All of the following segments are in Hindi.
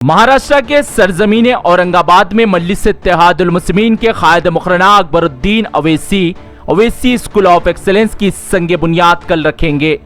महाराष्ट्र के सरजमीन औरंगाबाद में मजलिस-ए-इत्तेहादुल मुस्लिमीन के कायद मुकर्रना Akbaruddin Owaisi school of excellence की संग बुनियाद कल रखेंगे।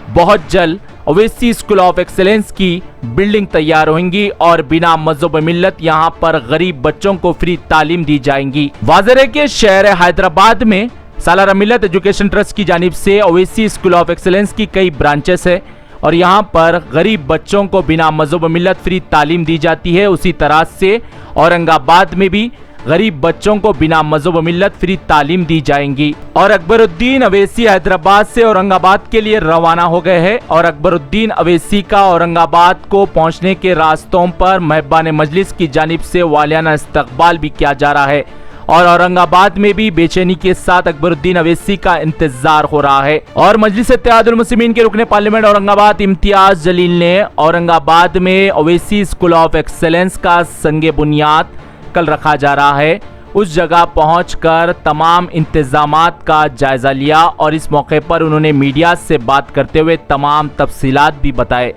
बहुत जल्द अवैसी स्कूल ऑफ एक्सेलेंस की बिल्डिंग तैयार होंगी और बिना मज़हब मिल्लत यहाँ पर गरीब बच्चों को फ्री तालीम दी जाएंगी। वाज़ेह है कि शहर हैदराबाद में सालारा मिल्लत एजुकेशन ट्रस्ट की जानिब से अवैसी स्कूल ऑफ एक्सेलेंस की कई ब्रांचेस है और यहाँ पर गरीब बच्चों को बिना मज़हब मिल्लत फ्री तालीम दी जाती है। उसी तरह से औरंगाबाद में भी गरीब बच्चों को बिना मज़हब मिल्लत फ्री तालीम दी जाएंगी। और अकबरुद्दीन अवैसी हैदराबाद से औरंगाबाद के लिए रवाना हो गए हैं और अकबरुद्दीन अवैसी का औरंगाबाद को पहुँचने के रास्तों पर मेहबान मजलिस की जानिब से वालियाना इस्तकबाल भी किया जा रहा है और औरंगाबाद में भी बेचैनी के साथ अकबरुद्दीन अवैसी का इंतजार हो रहा है। और मजलिस-ए-इत्तेहादुल मुस्लिमीन के रुकने पार्लियामेंट औरंगाबाद इम्तियाज जलील ने औरंगाबाद में अवैसी स्कूल ऑफ एक्सेलेंस का संगे बुनियाद कल रखा जा रहा है, उस जगह पहुंचकर तमाम इंतजामात का जायजा लिया और इस मौके पर उन्होंने मीडिया से बात करते हुए तमाम तफसीलात भी बताए।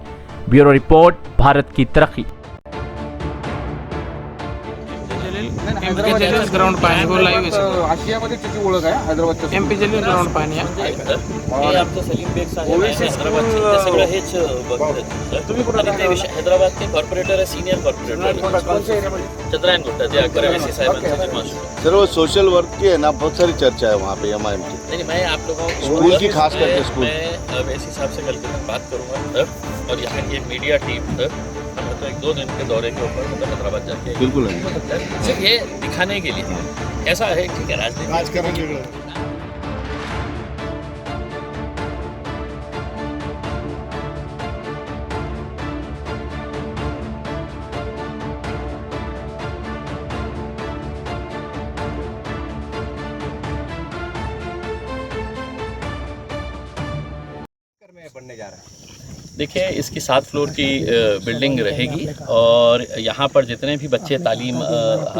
ब्यूरो रिपोर्ट, भारत की तरक्की। ग्राउंड पाणी वो लाईव्ह आशियामध्ये त्याची ओळख आहे हैदराबादच्या एमपी जलील ग्राउंड पाणी आहे। हे आमचं सलीम बेग साहेब आहे, हैदराबादचे ते सगळं हेच बघतात। तुम्ही कुठे ते हैदराबादचे कॉर्पोरेटर आहे, सिनियर कॉर्पोरेटर चंद्रायन गुट्टा जे अकबर अवैसी साहेबांचं जे मास्टर। सर वो सोशल वर्क की है ना, बहुत सारी चर्चा है वहाँ पे एमआईएम की। नहीं मैं आप लोगों को स्कूल की खास करके स्कूल मैं अवैसी साहब से कल बात करूँगा और यहाँ की एक मीडिया टीम तो 1-2 दिन के दौरे के ऊपर मतलब हैदराबाद जाके बिल्कुल सिर्फ ये दिखाने के लिए ऐसा है, ठीक है, राजनीति बनने जा रहा है। देखिए इसकी 7 फ्लोर की बिल्डिंग रहेगी और यहाँ पर जितने भी बच्चे तालीम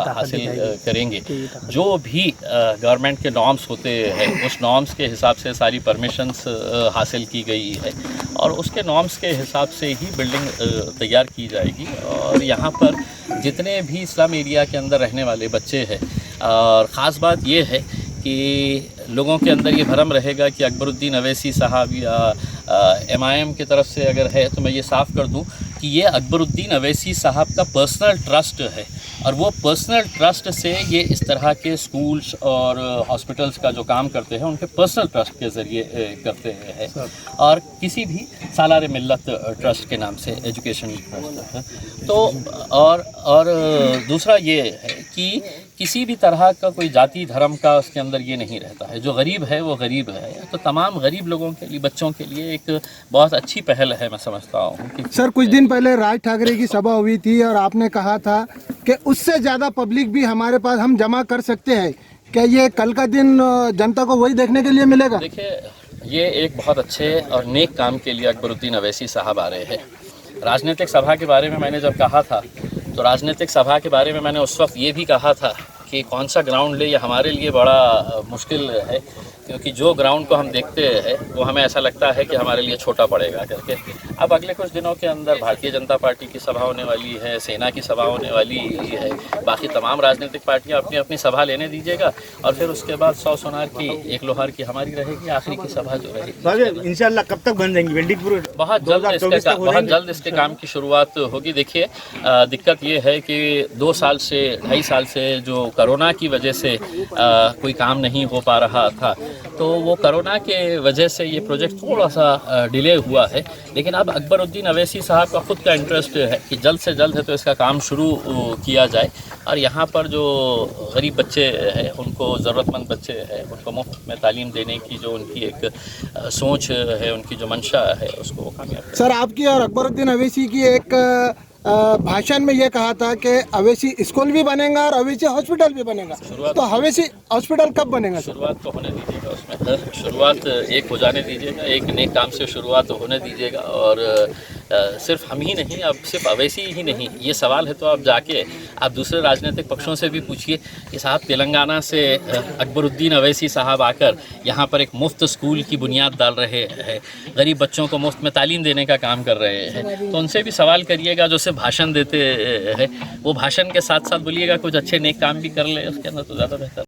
हासिल करेंगे, जो भी गवर्नमेंट के नॉर्म्स होते हैं उस नॉर्म्स के हिसाब से सारी परमिशंस हासिल की गई है और उसके नॉर्म्स के हिसाब से ही बिल्डिंग तैयार की जाएगी। और यहाँ पर जितने भी स्लम एरिया के अंदर रहने वाले बच्चे हैं, और ख़ास बात ये है कि लोगों के अंदर ये भरम रहेगा कि अकबरुद्दीन अवैसी साहब या एमआईएम की तरफ से अगर है तो मैं ये साफ़ कर दूं कि ये अकबरुद्दीन अवैसी साहब का पर्सनल ट्रस्ट है और वो पर्सनल ट्रस्ट से ये इस तरह के स्कूल्स और हॉस्पिटल्स का जो काम करते हैं उनके पर्सनल ट्रस्ट के ज़रिए करते हैं और किसी भी सालारे मिल्लत ट्रस्ट के नाम से एजुकेशन ट्रस्ट है। तो और दूसरा ये है कि किसी भी तरह का कोई जाति धर्म का उसके अंदर ये नहीं रहता है। जो गरीब है वो गरीब है, तो तमाम गरीब लोगों के लिए, बच्चों के लिए एक बहुत अच्छी पहल है, मैं समझता हूँ। सर कुछ दिन पहले राज ठाकरे की सभा हुई थी और आपने कहा था कि उससे ज़्यादा पब्लिक भी हमारे पास हम जमा कर सकते हैं। क्या ये कल का दिन जनता को वही देखने के लिए मिलेगा? देखिए ये एक बहुत अच्छे और नेक काम के लिए अकबरुद्दीन अवैसी साहब आ रहे हैं। राजनीतिक सभा के बारे में मैंने जब कहा था तो राजनीतिक सभा के बारे में मैंने उस वक्त ये भी कहा था कि कौन सा ग्राउंड ले, ये हमारे लिए बड़ा मुश्किल है क्योंकि जो ग्राउंड को हम देखते हैं वो हमें ऐसा लगता है कि हमारे लिए छोटा पड़ेगा करके। अब अगले कुछ दिनों के अंदर भारतीय जनता पार्टी की सभा होने वाली है, सेना की सभा होने वाली है, बाकी तमाम राजनीतिक पार्टियां अपनी अपनी सभा लेने दीजिएगा और फिर उसके बाद 100 सोनार की 1 लोहार की हमारी रहेगी, आखिरी की सभा जो रहेगी। इंशाल्लाह कब तक बन जाएंगी बिल्डिंग? पूरे बहुत जल्द इसके काम की शुरुआत होगी। देखिए दिक्कत ये है कि 2 साल से 2.5 साल से जो कोरोना की वजह से कोई काम नहीं हो पा रहा था, तो वो कोरोना के वजह से ये प्रोजेक्ट थोड़ा सा डिले हुआ है। लेकिन अब अकबरुद्दीन अवैसी साहब का खुद का इंटरेस्ट है कि जल्द से जल्द है तो इसका काम शुरू किया जाए और यहाँ पर जो गरीब बच्चे हैं, उनको ज़रूरतमंद बच्चे हैं, उनको मुफ्त में तालीम देने की जो उनकी एक सोच है, उनकी जो मंशा है, उसको वो कामयाब। सर आपकी और अकबरुद्दीन अवैसी की एक भाषण में ये कहा था कि अवैसी स्कूल भी बनेगा और अवैसी हॉस्पिटल भी बनेगा, तो अवैसी हॉस्पिटल कब बनेगा? शुरुआत तो होने दीजिएगा, उसमें शुरुआत एक हो जाने दीजिएगा, एक नेक काम से शुरुआत होने दीजिएगा और सिर्फ हम ही नहीं, अब सिर्फ अवैसी ही नहीं, ये सवाल है तो आप जाके आप दूसरे राजनीतिक पक्षों से भी पूछिए कि साहब तेलंगाना से अकबरुद्दीन अवैसी साहब आकर यहाँ पर एक मुफ्त स्कूल की बुनियाद डाल रहे हैं, गरीब बच्चों को मुफ्त में तालीम देने का काम कर रहे हैं, तो उनसे भी सवाल करिएगा। जो सिर्फ भाषण देते हैं वो भाषण के साथ साथ बोलिएगा कुछ अच्छे नेक काम भी कर ले, उसके अंदर तो ज़्यादा बेहतर।